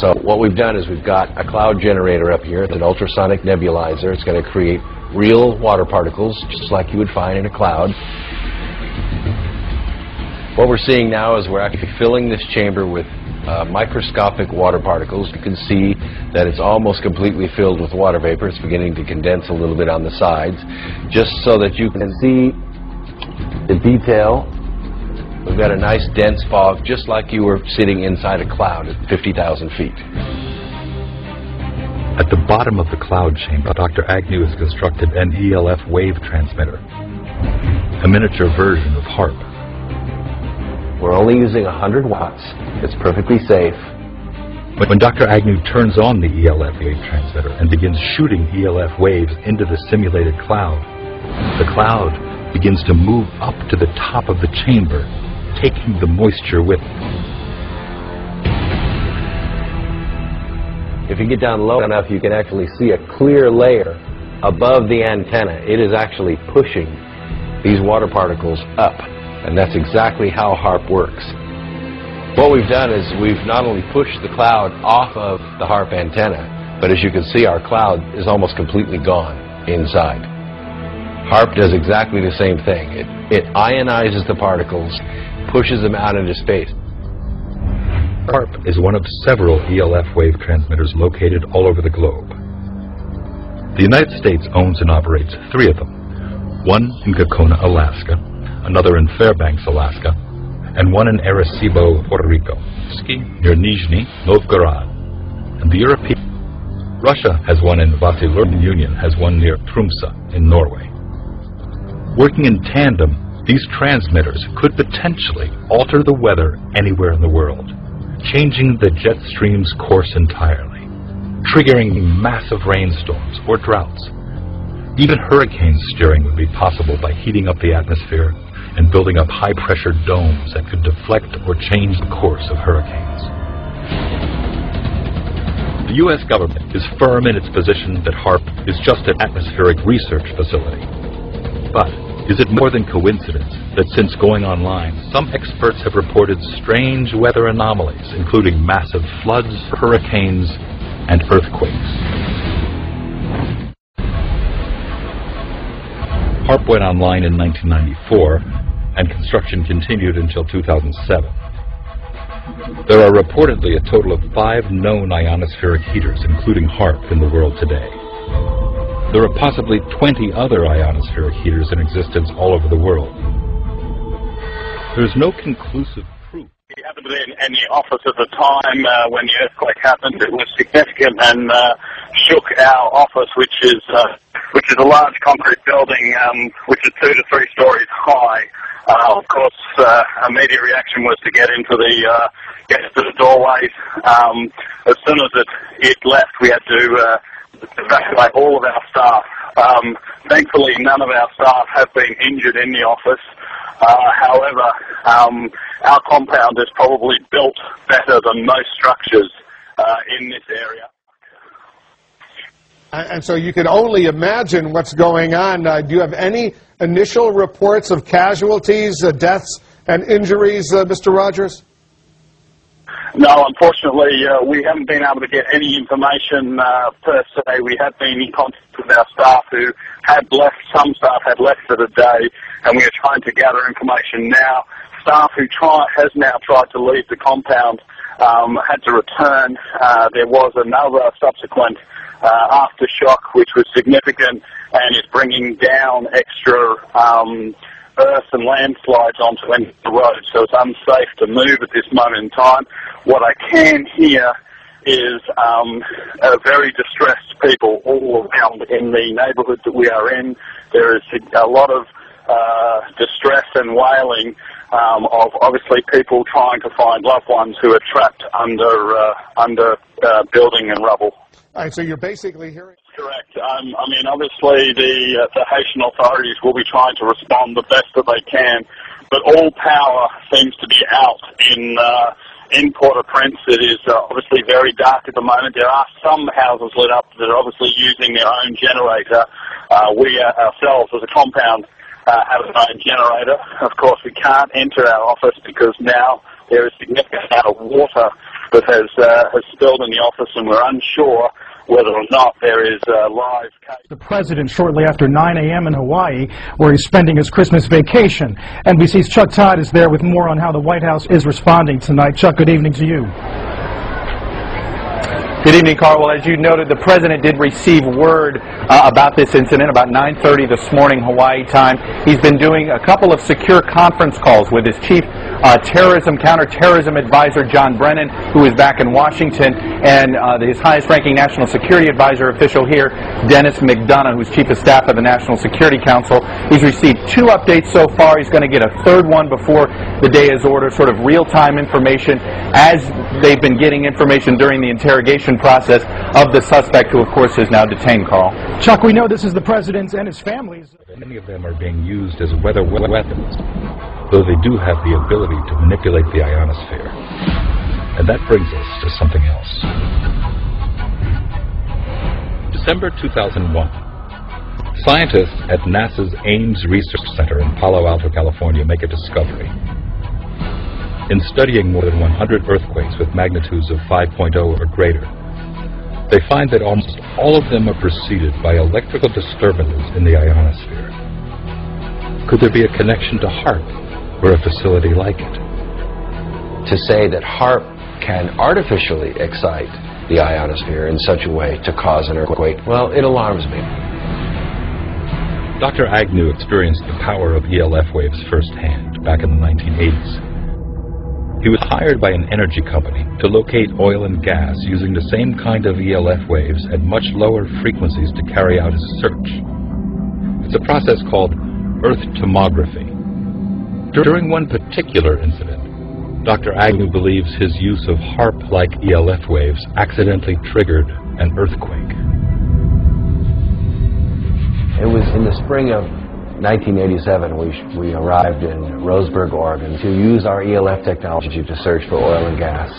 So what we've done is we've got a cloud generator up here. It's an ultrasonic nebulizer. It's going to create real water particles, just like you would find in a cloud. What we're seeing now is we're actually filling this chamber with microscopic water particles. You can see that it's almost completely filled with water vapor. It's beginning to condense a little bit on the sides, just so that you can see the detail. We've got a nice dense fog, just like you were sitting inside a cloud at 50,000 feet. At the bottom of the cloud chamber, Dr. Agnew has constructed an ELF wave transmitter, a miniature version of HAARP. We're only using 100 watts. It's perfectly safe. When Dr. Agnew turns on the ELF wave transmitter and begins shooting ELF waves into the simulated cloud, the cloud begins to move up to the top of the chamber, taking the moisture with it. If you get down low enough, you can actually see a clear layer above the antenna. It is actually pushing these water particles up, and that's exactly how HAARP works. What we've done is we've not only pushed the cloud off of the HAARP antenna, but as you can see, our cloud is almost completely gone inside. HAARP does exactly the same thing. It ionizes the particles, pushes them out into space. HAARP is one of several ELF wave transmitters located all over the globe. The United States owns and operates 3 of them, one in Gacona, Alaska, another in Fairbanks, Alaska, and one in Arecibo, Puerto Rico, near Nizhny Novgorod, and the European. Russia has one in Vasilur. The Union has one near Tromsø in Norway. Working in tandem, these transmitters could potentially alter the weather anywhere in the world, changing the jet stream's course entirely, triggering massive rainstorms or droughts. Even hurricane steering would be possible by heating up the atmosphere and building up high-pressure domes that could deflect or change the course of hurricanes. The U.S. government is firm in its position that HAARP is just an atmospheric research facility. But is it more than coincidence that since going online, some experts have reported strange weather anomalies, including massive floods, hurricanes, and earthquakes? HAARP went online in 1994, and construction continued until 2007. There are reportedly a total of 5 known ionospheric heaters, including HAARP, in the world today. There are possibly 20 other ionospheric heaters in existence all over the world. There's no conclusive proof. We happened to be in the office at the time when the earthquake happened. It was significant and shook our office, which is a large concrete building, which is 2 to 3 stories high. Of course, immediate reaction was to get into the doorways. As soon as it left, we had to evacuate all of our staff. Thankfully, none of our staff have been injured in the office. However, our compound is probably built better than most structures in this area. And so you can only imagine what's going on. Do you have any initial reports of casualties, deaths, and injuries, Mr. Rogers? No, unfortunately, we haven't been able to get any information per se. We have been in contact with our staff who had left. Some staff had left for the day, and we are trying to gather information now. Staff who has now tried to leave the compound had to return. There was another subsequent aftershock, which was significant and is bringing down extra earth and landslides onto the road, so it's unsafe to move at this moment in time. What I can hear is very distressed people all around in the neighbourhood that we are in. There is a lot of distress and wailing of obviously people trying to find loved ones who are trapped under building and rubble. All right, so you're basically hearing... Correct. I mean, obviously the Haitian authorities will be trying to respond the best that they can, but all power seems to be out in Port-au-Prince. It is obviously very dark at the moment. There are some houses lit up that are obviously using their own generator. We ourselves, as a compound, have our own generator. Of course, we can't enter our office because now there is significant amount of water that has spilled in the office, and we're unsure whether or not there is a live case. The president shortly after 9 a.m. in Hawaii, where he's spending his Christmas vacation. NBC's Chuck Todd is there with more on how the White House is responding tonight. Chuck, good evening to you. Good evening, Carl. Well, as you noted, the president did receive word about this incident about 9:30 this morning, Hawaii time. He's been doing a couple of secure conference calls with his chief counterterrorism advisor, John Brennan, who is back in Washington, and his highest-ranking national security advisor official here, Dennis McDonough, who's chief of staff of the National Security Council. He's received 2 updates so far. He's going to get a 3rd one before the day is ordered, sort of real-time information as they've been getting information during the interrogation process of the suspect, who, of course, is now detained, Carl. Chuck, we know this is the president's and his family's. Many of them are being used as weather weapons, though they do have the ability to manipulate the ionosphere. And that brings us to something else. December 2001. Scientists at NASA's Ames Research Center in Palo Alto, California, make a discovery. In studying more than 100 earthquakes with magnitudes of 5.0 or greater, they find that almost all of them are preceded by electrical disturbances in the ionosphere. Could there be a connection to H.A.A.R.P or a facility like it? To say that H.A.A.R.P can artificially excite the ionosphere in such a way to cause an earthquake, well, it alarms me. Dr. Agnew experienced the power of ELF waves firsthand back in the 1980s. He was hired by an energy company to locate oil and gas using the same kind of ELF waves at much lower frequencies to carry out his search. It's a process called earth tomography. During one particular incident, Dr. Agnew believes his use of H.A.A.R.P-like ELF waves accidentally triggered an earthquake. It was in the spring of 1987 we arrived in Roseburg, Oregon, to use our ELF technology to search for oil and gas.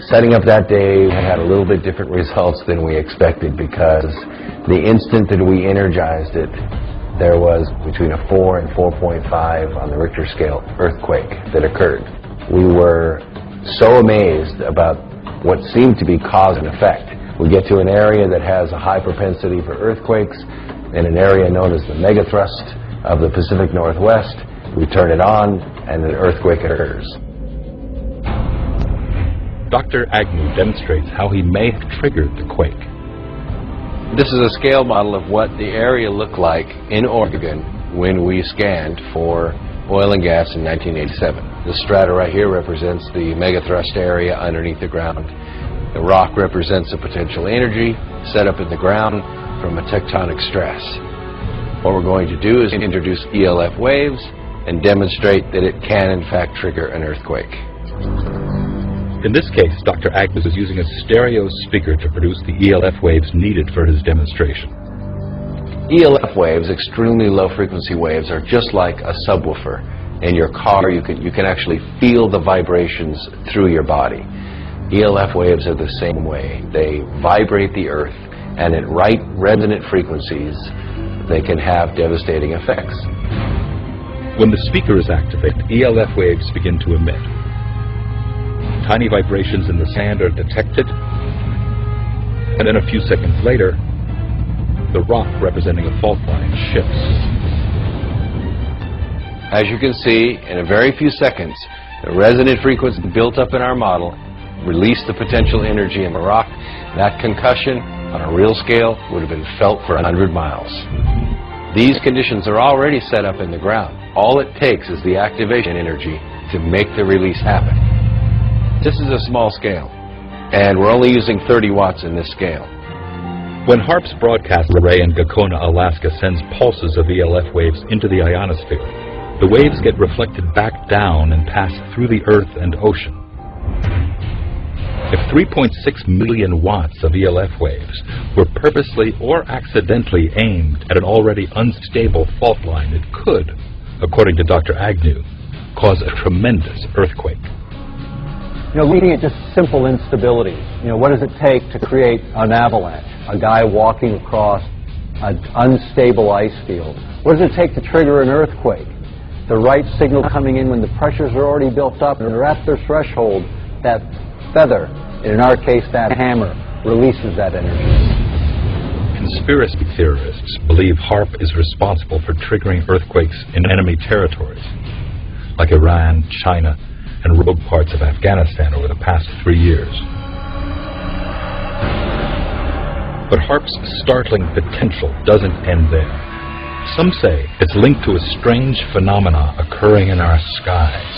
Setting up that day had a little bit different results than we expected, because the instant that we energized it, there was between a 4 and 4.5 on the Richter scale earthquake that occurred. We were so amazed about what seemed to be cause and effect. We get to an area that has a high propensity for earthquakes, in an area known as the megathrust of the Pacific Northwest. We turn it on, and an earthquake occurs. Dr. Agnew demonstrates how he may have triggered the quake. This is a scale model of what the area looked like in Oregon when we scanned for oil and gas in 1987. The strata right here represents the megathrust area underneath the ground. The rock represents a potential energy set up in the ground from a tectonic stress. What we're going to do is introduce ELF waves and demonstrate that it can in fact trigger an earthquake. In this case, Dr. Agnew is using a stereo speaker to produce the ELF waves needed for his demonstration. ELF waves, extremely low frequency waves, are just like a subwoofer. In your car, you can actually feel the vibrations through your body. ELF waves are the same way. They vibrate the earth, and at right resonant frequencies, they can have devastating effects. When the speaker is activated, ELF waves begin to emit. Tiny vibrations in the sand are detected, and then a few seconds later, the rock representing a fault line shifts. As you can see, in a very few seconds, the resonant frequency built up in our model released the potential energy in the rock. That concussion, on a real scale, would have been felt for 100 miles. These conditions are already set up in the ground. All it takes is the activation energy to make the release happen. This is a small scale, and we're only using 30 watts in this scale. When H.A.A.R.P's broadcast array in Gakona, Alaska sends pulses of ELF waves into the ionosphere, the waves get reflected back down and pass through the earth and ocean. If 3.6 million watts of ELF waves were purposely or accidentally aimed at an already unstable fault line, it could, according to Dr. Agnew, cause a tremendous earthquake. You know, looking at just simple instabilities, you know, what does it take to create an avalanche? A guy walking across an unstable ice field. What does it take to trigger an earthquake? The right signal coming in when the pressures are already built up and they're at their threshold, that feather, and in our case that hammer, releases that energy. Conspiracy theorists believe H.A.A.R.P is responsible for triggering earthquakes in enemy territories, like Iran, China, and rogue parts of Afghanistan over the past 3 years. But H.A.A.R.P's startling potential doesn't end there. Some say it's linked to a strange phenomena occurring in our skies.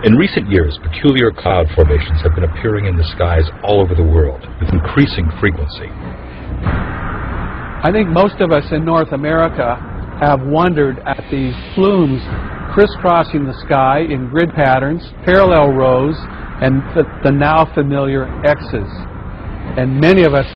In recent years, peculiar cloud formations have been appearing in the skies all over the world with increasing frequency. I think most of us in North America have wondered at these plumes crisscrossing the sky in grid patterns, parallel rows, and the now familiar X's. And many of us